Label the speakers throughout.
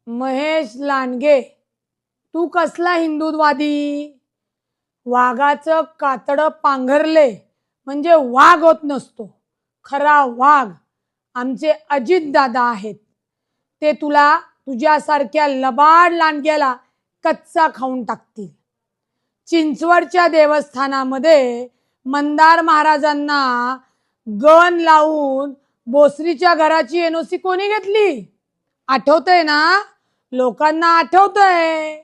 Speaker 1: महेश लांडगे, तू कसला हिंदुत्ववादी? वाघाचं कातडं पांघरले म्हणजे वाघ होत नसतो. खरा वाघ आमचे अजित दादा आहेत. ते तुला तुझ्यासारख्या लबाड लांडग्याला कच्चा खाऊन टाकतील. चिंचवडच्या देवस्थानामध्ये मंदार महाराजांना गण लावून भोसरीच्या घराची एनओसी कोणी घेतली? आठवतंय ना? लोकांना आठवतंय.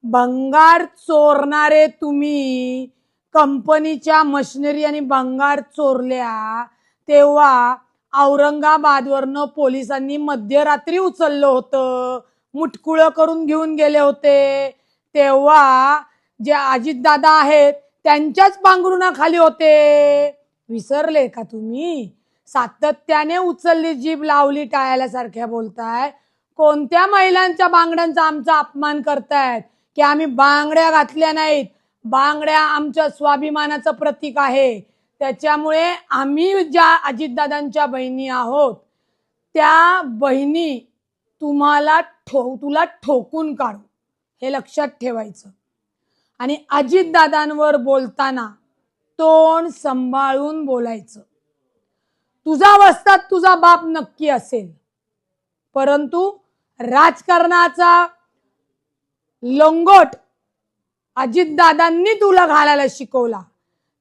Speaker 1: भंगार चोरणारे तुम्ही कंपनीच्या मशिनरी आणि भंगार चोरल्या तेव्हा औरंगाबादवरनं पोलिसांनी मध्यरात्री उचललं होतं, मुटकुळं करून घेऊन गेले होते. तेव्हा जे अजितदादा आहेत त्यांच्याच पांघरुणाखाली होते. विसरले का तुम्ही? सातत्याने उचलली जीभ लावली टाळ्यासारख्या बोलताय. कोणत्या महिलांच्या बांगड्यांचा आमचा अपमान करतायत की आम्ही बांगड्या घातल्या नाहीत? बांगड्या आमच्या स्वाभिमानाचं प्रतीक आहे. त्याच्यामुळे आम्ही ज्या अजितदादांच्या बहिणी आहोत त्या बहिणी तुला ठोकून काढू, हे लक्षात ठेवायचं. आणि अजितदादांवर बोलताना तोंड सांभाळून बोलायचं. तुझा वस्ताद तुझा बाप नक्की असेल, परंतु राजकारणाचा लंगोट अजितदादांनी तुला घालायला शिकवला.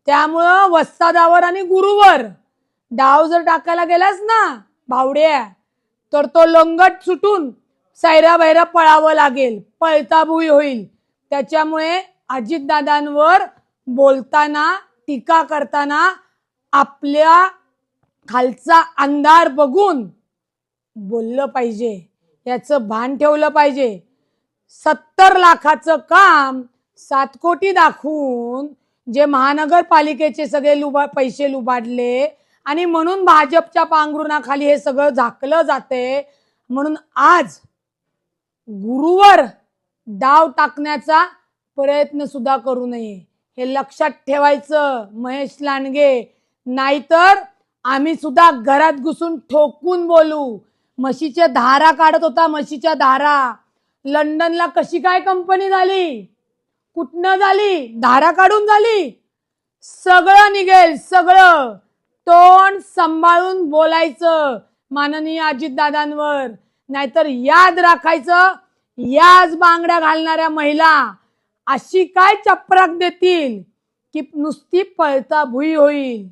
Speaker 1: त्यामुळं वस्तादावर आणि गुरुवर डाव जर टाकायला गेलास ना भावड्या, तर तो लंगट सुटून सैरा बैरा पळावं लागेल, पळताभुई होईल. त्याच्यामुळे अजितदादांवर बोलताना, टीका करताना आपल्या खालचा अंधार बघून बोललं पाहिजे, याचं भान ठेवलं पाहिजे. 70 लाखाचं काम 7 कोटी दाखवून जे महानगरपालिकेचे सगळे पैसे लुबाडले आणि म्हणून भाजपच्या पांघरुणाखाली हे सगळं झाकलं जाते. म्हणून आज गुरुवर डाव टाकण्याचा प्रयत्न सुद्धा करू नये, हे लक्षात ठेवायचं महेश लांडगे. नाहीतर आम्ही सुद्धा घरात घुसून ठोकून बोलू. म्हशीच्या धारा काढत होता, म्हशीच्या धारा. लंडनला कशी काय कंपनी झाली? कुठनं झाली? धारा काढून झाली. सगळं निघेल, सगळं. तोंड सांभाळून बोलायचं माननीय अजितदादांवर. नाहीतर याद राखायचं, याच बांगड्या घालणाऱ्या महिला अशी काय चपराक देतील की नुसती पळता भुई होईल.